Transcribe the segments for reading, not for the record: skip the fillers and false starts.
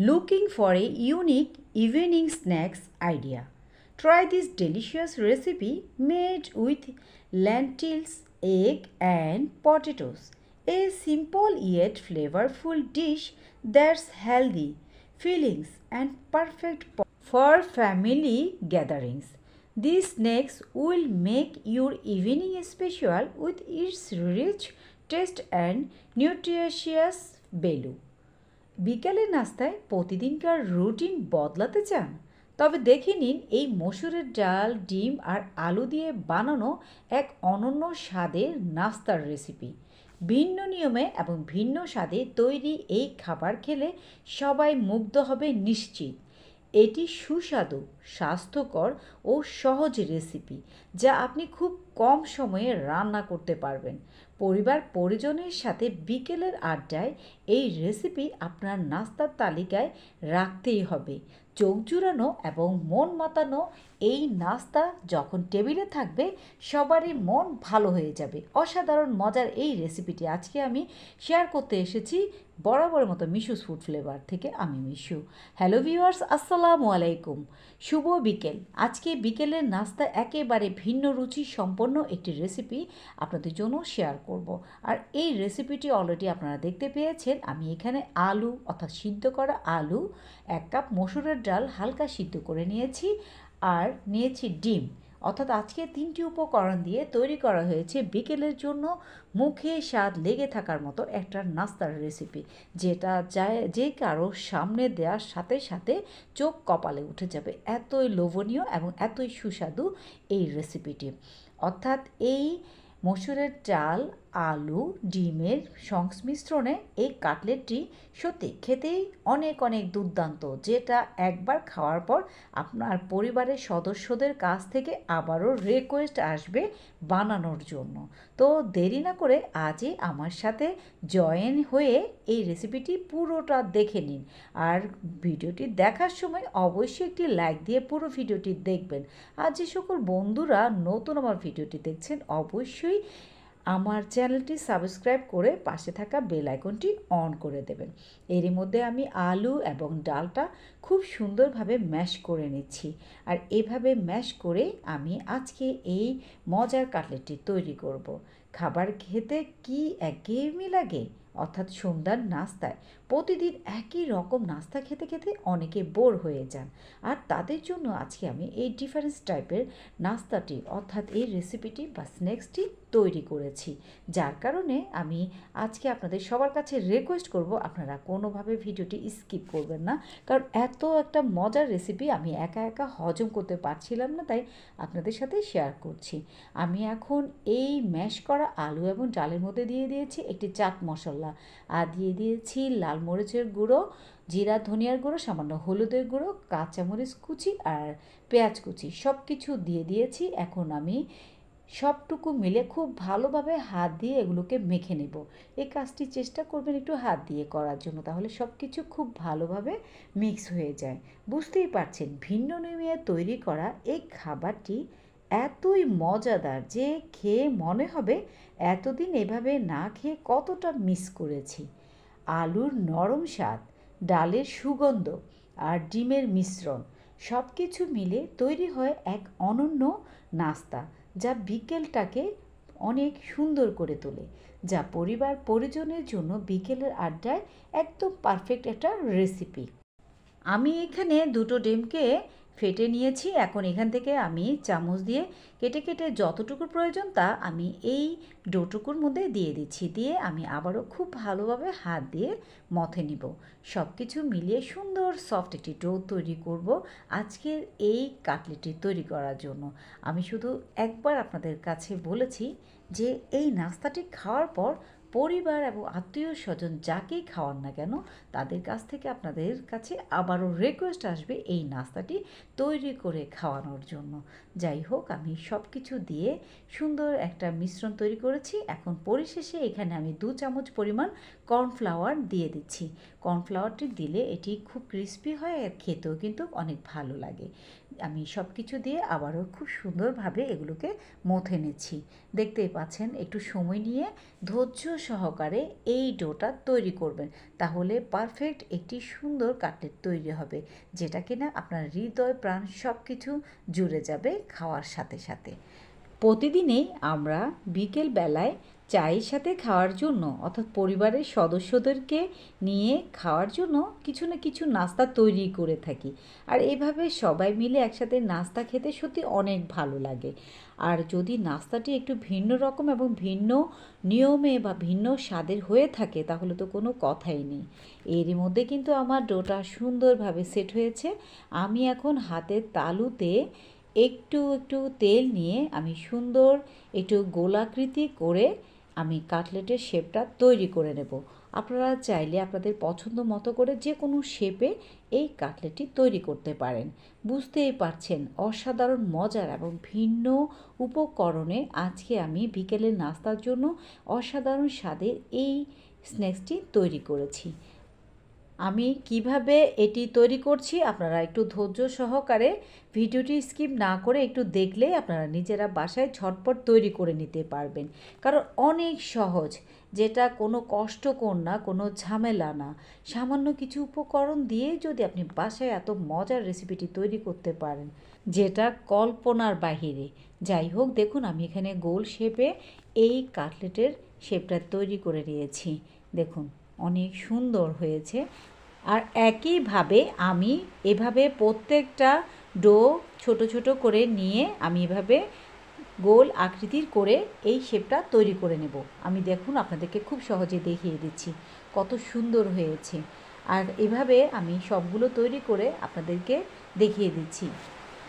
Looking for a unique evening snacks idea? Try this delicious recipe made with lentils, egg, and potatoes. A simple yet flavorful dish that's healthy, fillings, and perfect for family gatherings. These snacks will make your evening special with its rich taste and nutritious value. বিকেলের নাস্তায় প্রতিদিনকার routine বদলাতে চান? তবে দেখে নিন এই মসুরের ডাল, ডিম আর আলু দিয়ে বানানো এক অনন্য স্বাদের নাস্তার রেসিপি। ভিন্ন নিয়মে এবং ভিন্ন স্বাদে তৈরি এই খাবার খেলে সবাই মুগ্ধ হবে নিশ্চিত। এটি সুস্বাদু, স্বাস্থ্যকর ও সহজ রেসিপি যা আপনি খুব কম সময়ে রান্না করতে পারবেন। পরিবার পরিজনের সাথে বিকেলের আড্ডায় এই রেসিপি আপনার নাস্তার তালিকায় রাখতেই হবে। চোখ জুড়ানো এবং মন মাতানো এই নাস্তা যখন টেবিলে থাকবে সবারই মন ভালো হয়ে যাবে। অসাধারণ মজার এই রেসিপিটি আজকে আমি শেয়ার করতে এসেছি বরাবরের মতো মিশুস ফুড ফ্লেভার থেকে। আমি মিশু। হ্যালো ভিউয়ার্স, আসসালামু আলাইকুম। শুভ বিকেল। আজকে বিকেলের নাস্তা একেবারে ভিন্ন রুচি সম্পন্ন একটি রেসিপি আপনাদের জন্য শেয়ার করব। আর এই রেসিপিটি অলরেডি আপনারা দেখতে পেয়েছেন। আমি এখানে আলু অর্থাৎ সিদ্ধ করা আলু, 1 কাপ মসুরের ডাল হালকা সিদ্ধ করে নিয়েছি, আর নিয়েছি ডিম। অর্থাৎ আজকে 3টি উপকরণ দিয়ে তৈরি করা হয়েছে বিকেলের জন্য মুখে স্বাদ লেগে থাকার মতো একটা নাস্তার রেসিপি, যেটা যে কারো সামনে দেওয়ার সাথে সাথে চোখ কপালে উঠে যাবে। এতই লোভনীয় এবং এতই সুস্বাদু এই রেসিপিটি। অর্থাৎ এই মসুরের ডাল, আলু, ডিমের সংমিশ্রণে এই কাটলেটটি সত্যি খেতেই অনেক অনেক দুর্দান্ত, যেটা একবার খাওয়ার পর আপনার পরিবারের সদস্যদের কাছ থেকে আবারও রিকোয়েস্ট আসবে বানানোর জন্য। তো দেরি না করে আজই আমার সাথে জয়েন হয়ে এই রেসিপিটি পুরোটা দেখে নিন। আর ভিডিওটি দেখার সময় অবশ্যই একটি লাইক দিয়ে পুরো ভিডিওটি দেখবেন। আর যে সকল বন্ধুরা নতুন আমার ভিডিওটি দেখছেন অবশ্যই আমার চ্যানেলটি সাবস্ক্রাইব করে পাশে থাকা বেল আইকনটি অন করে দেবেন। এরই মধ্যে আমি আলু এবং ডালটা খুব সুন্দরভাবে ম্যাশ করে নিচ্ছি। আর এভাবে ম্যাশ করে আমি আজকে এই মজার কাটলেটটি তৈরি করব। খাবার খেতে কি একঘেয়েমি লাগে? অর্থাৎ সন্ধ্যার নাস্তায় প্রতিদিন একই রকম নাস্তা খেতে খেতে অনেকে বোর হয়ে যান। আর তাদের জন্য আজকে আমি এই ডিফারেন্স টাইপের নাস্তাটি অর্থাৎ এই রেসিপিটি বা স্ন্যাক্সটি তৈরি করেছি। যার কারণে আমি আজকে আপনাদের সবার কাছে রিকোয়েস্ট করব আপনারা কোনোভাবে ভিডিওটি স্কিপ করবেন না, কারণ এত একটা মজার রেসিপি আমি একা একা হজম করতে পারছিলাম না, তাই আপনাদের সাথে শেয়ার করছি। আমি এখন এই ম্যাশ করা আলু এবং ডালের মধ্যে দিয়ে দিয়েছি একটি চাট মশলা, আর দিয়ে দিয়েছি লাল মরিচের গুঁড়ো, জিরা ধনিয়ার গুঁড়ো, সামান্য হলুদের গুঁড়ো, কাঁচামরিচ কুচি আর পেঁয়াজ কুচি সব কিছু দিয়ে দিয়েছি। এখন আমি সবটুকু মিলে খুব ভালোভাবে হাত দিয়ে এগুলোকে মেখে নেব। এই কাজটি চেষ্টা করবেন একটু হাত দিয়ে করার জন্য, তাহলে সব কিছু খুব ভালোভাবে মিক্স হয়ে যায়। বুঝতেই পারছেন ভিন্ন নিয়মে তৈরি করা এই খাবারটি এতই মজাদার যে খেয়ে মনে হবে এতদিন এভাবে না খেয়ে কতটা মিস করেছি। আলুর নরম স্বাদ, ডালের সুগন্ধ আর ডিমের মিশ্রণ সব কিছু মিলে তৈরি হয় এক অনন্য নাস্তা, যা বিকেলটাকে অনেক সুন্দর করে তোলে, যা পরিবার পরিজনের জন্য বিকেলের আড্ডায় একদম পারফেক্ট একটা রেসিপি। আমি এখানে 2টো ডিমকে ফেটে নিয়েছি। এখন এখান থেকে আমি চামচ দিয়ে কেটে কেটে যতটুকু প্রয়োজন তা আমি এই ডোটুকুর মধ্যে দিয়ে দিচ্ছি। দিয়ে আমি আবারও খুব ভালোভাবে হাত দিয়ে মথে নিব। সব কিছু মিলিয়ে সুন্দর সফট একটি ডো তৈরি করব আজকের এই কাটলেটটি তৈরি করার জন্য। আমি শুধু একবার আপনাদের কাছে বলেছি যে এই নাস্তাটি খাওয়ার পর পরিবার এবং আত্মীয় স্বজন যাকেই খাওয়ান না কেন তাদের কাছ থেকে আপনাদের কাছে আবারও রিকোয়েস্ট আসবে এই নাস্তাটি তৈরি করে খাওয়ানোর জন্য। যাই হোক, আমি সব কিছু দিয়ে সুন্দর একটা মিশ্রণ তৈরি করেছি। এখন পরিশেষে এখানে আমি 2 চামচ পরিমাণ কর্নফ্লাওয়ার দিয়ে দিচ্ছি। কর্নফ্লাওয়ারটি দিলে এটি খুব ক্রিস্পি হয় আর খেতেও কিন্তু অনেক ভালো লাগে। আমি সব কিছু দিয়ে আবারও খুব সুন্দরভাবে এগুলোকে মথে নিচ্ছি। দেখতেই পাচ্ছেন একটু সময় নিয়ে ধৈর্য সহকারে এই ডোটা তৈরি করবেন, তাহলে পারফেক্ট একটি সুন্দর কাটলেট তৈরি হবে, যেটা কিনা আপনার হৃদয় প্রাণ সব কিছু জুড়ে যাবে খাওয়ার সাথে সাথে। প্রতিদিনেই আমরা বিকেল বেলায় চায়ের সাথে খাওয়ার জন্য অর্থাৎ পরিবারের সদস্যদেরকে নিয়ে খাওয়ার জন্য কিছু না কিছু নাস্তা তৈরি করে থাকি। আর এভাবে সবাই মিলে একসাথে নাস্তা খেতে সত্যি অনেক ভালো লাগে। আর যদি নাস্তাটি একটু ভিন্ন রকম এবং ভিন্ন নিয়মে বা ভিন্ন স্বাদের হয়ে থাকে তাহলে তো কোনো কথাই নেই। এরই মধ্যে কিন্তু আমার ডোটা সুন্দরভাবে সেট হয়েছে। আমি এখন হাতের তালুতে একটু একটু তেল নিয়ে আমি সুন্দর একটু গোলাকৃতি করে আমি কাটলেটের শেপটা তৈরি করে নেব। আপনারা চাইলে আপনাদের পছন্দ মতো করে যে কোনো শেপে এই কাটলেটটি তৈরি করতে পারেন। বুঝতেই পারছেন অসাধারণ মজার এবং ভিন্ন উপকরণে আজকে আমি বিকেলের নাস্তার জন্য অসাধারণ স্বাদের এই স্ন্যাক্সটি তৈরি করেছি। আমি কিভাবে এটি তৈরি করছি আপনারা একটু ধৈর্য সহকারে ভিডিওটি স্কিপ না করে একটু দেখলেই আপনারা নিজেরা বাসায় ঝটপট তৈরি করে নিতে পারবেন, কারণ অনেক সহজ, যেটা কোনো কষ্টকর না, কোনো ঝামেলা না। সামান্য কিছু উপকরণ দিয়ে যদি আপনি বাসায় এত মজার রেসিপিটি তৈরি করতে পারেন, যেটা কল্পনার বাহিরে। যাই হোক, দেখুন আমি এখানে গোল শেপে এই কাটলেটের শেপটা তৈরি করে নিয়েছি। দেখুন অনেক সুন্দর হয়েছে। আর একইভাবে আমি এভাবে প্রত্যেকটা ডো ছোট ছোট করে নিয়ে আমি এভাবে গোল আকৃতির করে এই শেপটা তৈরি করে নেব। আমি দেখুন আপনাদেরকে খুব সহজে দেখিয়ে দিচ্ছি কত সুন্দর হয়েছে। আর এভাবে আমি সবগুলো তৈরি করে আপনাদেরকে দেখিয়ে দিচ্ছি।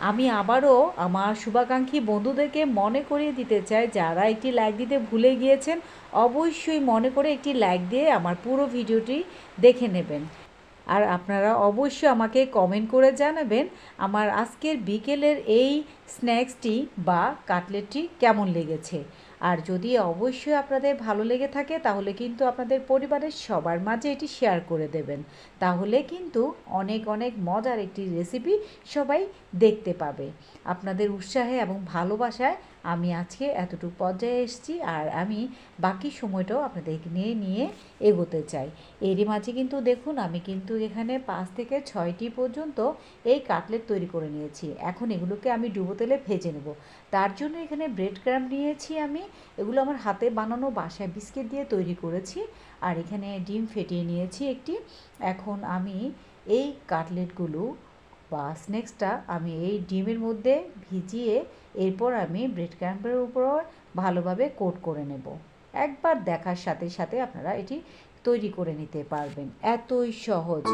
আমি আবারও আমার শুভাকাঙ্ক্ষী বন্ধুদেরকে মনে করিয়ে দিতে চাই, যারা একটি লাইক দিতে ভুলে গিয়েছেন অবশ্যই মনে করে একটি লাইক দিয়ে আমার পুরো ভিডিওটি দেখে নেবেন। আর আপনারা অবশ্যই আমাকে কমেন্ট করে জানাবেন আমার আজকের বিকেলের এই স্ন্যাক্সটি বা কাটলেটটি কেমন লেগেছে। আর যদি অবশ্যই আপনাদের ভালো লেগে থাকে তাহলে কিন্তু আপনাদের পরিবারের সবার মাঝে এটি শেয়ার করে দেবেন, তাহলে কিন্তু অনেক অনেক মজার একটি রেসিপি সবাই দেখতে পাবে। আপনাদের উৎসাহে এবং ভালোবাসায় আমি আজকে এতটুকু পর্যায়ে এসেছি, আর আমি বাকি সময়টাও আপনাদেরকে নিয়ে এগোতে চাই। এরই মাঝে কিন্তু দেখুন আমি কিন্তু এখানে 5 থেকে 6টি পর্যন্ত এই কাটলেট তৈরি করে নিয়েছি। এখন এগুলোকে আমি ডুবো তেলে ভেজে নেব। তার জন্য এখানে ব্রেড ক্রাম্ব নিয়েছি আমি, এগুলো আমার হাতে বানানো বাসায় বিস্কিট দিয়ে তৈরি করেছি। আর এখানে ডিম ফেটিয়ে নিয়েছি একটি। এখন আমি এই কাটলেটগুলো বা স্ন্যাক্সটা আমি এই ডিমের মধ্যে ভিজিয়ে এরপর আমি ব্রেড ক্রাম্বের উপর ভালোভাবে কোট করে নেব। একবার দেখার সাথে সাথে আপনারা এটি তৈরি করে নিতে পারবেন, এতই সহজ।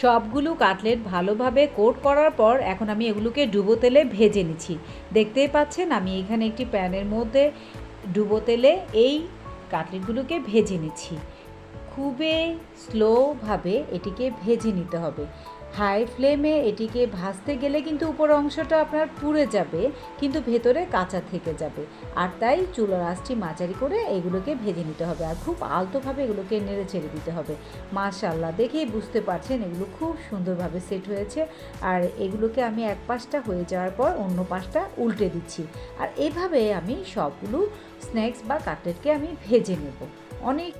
সবগুলো কাটলেট ভালোভাবে কোট করার পর এখন আমি এগুলোকে ডুবো তেলে ভেজে নিচ্ছি। দেখতেই পাচ্ছেন আমি এখানে একটি প্যানের মধ্যে ডুবো তেলে এই কাটলেটগুলোকে ভেজে নিচ্ছি। খুবই স্লোভাবে এটিকে ভেজে নিতে হবে। হাই ফ্লেমে এটিকে ভাজতে গেলে কিন্তু উপর অংশটা আপনার পুড়ে যাবে, কিন্তু ভেতরে কাঁচা থেকে যাবে। আর তাই চুলার আঁচটি মাঝারি করে এগুলোকে ভেজে নিতে হবে, আর খুব আলতোভাবে এগুলোকে নেড়ে ছেড়ে দিতে হবে। মাশাআল্লাহ, দেখেই বুঝতে পারছেন এগুলো খুব সুন্দরভাবে সেট হয়েছে। আর এগুলোকে আমি এক পাশটা হয়ে যাওয়ার পর অন্য পাশটা উল্টে দিচ্ছি। আর এভাবে আমি সবগুলো স্ন্যাক্স বা কাটলেটকে আমি ভেজে নেব। অনেক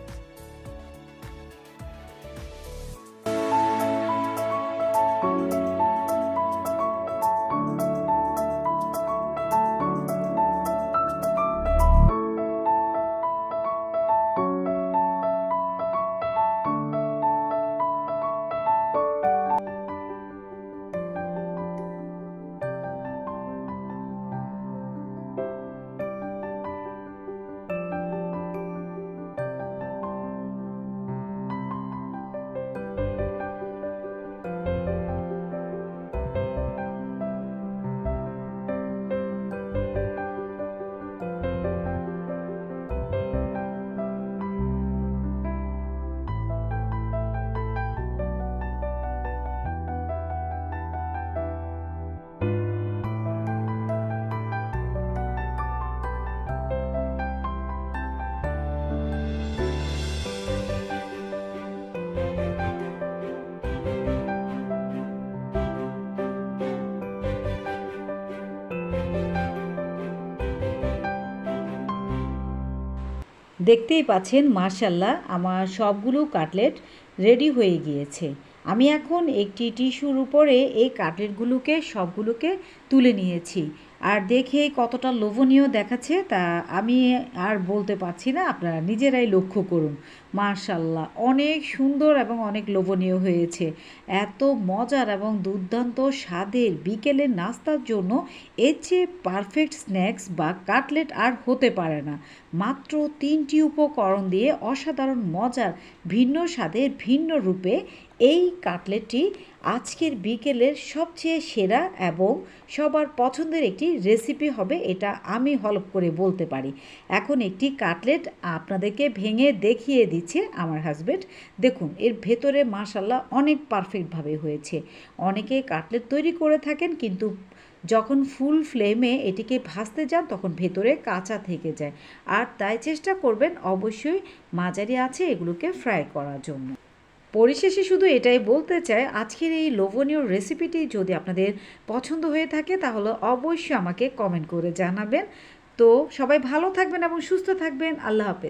দেখতেই পাচ্ছেন মাশাআল্লাহ আমার সবগুলো কাটলেট রেডি হয়ে গিয়েছে। আমি এখন একটি টিস্যুর উপরে এই কাটলেটগুলোকে সবগুলোকে তুলে নিয়েছি। আর দেখে কতটা লোভনীয় দেখাচ্ছে তা আমি আর বলতে পারছি না, আপনারা নিজেরাই লক্ষ্য করুন। মাশাআল্লাহ অনেক সুন্দর এবং অনেক লোভনীয় হয়েছে। এত মজার এবং দুর্দান্ত স্বাদের বিকেলের নাস্তার জন্য এর চেয়ে পারফেক্ট স্ন্যাক্স বা কাটলেট আর হতে পারে না। মাত্র 3টি উপকরণ দিয়ে অসাধারণ মজার ভিন্ন স্বাদের ভিন্ন রূপে এই কাটলেটটি আজকের বিকেলের সবচেয়ে সেরা এবং সবার পছন্দের একটি রেসিপি হবে, এটা আমি হলফ করে বলতে পারি। এখন একটি কাটলেট আপনাদেরকে ভেঙে দেখিয়ে দিচ্ছে আমার হাজব্যান্ড। দেখুন এর ভেতরে মাশাআল্লাহ অনেক পারফেক্টভাবে হয়েছে। অনেকে কাটলেট তৈরি করে থাকেন কিন্তু যখন ফুল ফ্লেমে এটিকে ভাজতে যান তখন ভেতরে কাঁচা থেকে যায়। আর তাই চেষ্টা করবেন অবশ্যই মাঝারি আছে এগুলোকে ফ্রাই করার জন্য। পরিশেষে শুধু এটাই বলতে চাই, আজকের এই লোভনীয় রেসিপিটি যদি আপনাদের পছন্দ হয়ে থাকে তাহলে অবশ্যই আমাকে কমেন্ট করে জানাবেন। তো সবাই ভালো থাকবেন এবং সুস্থ থাকবেন। আল্লাহ হাফেজ।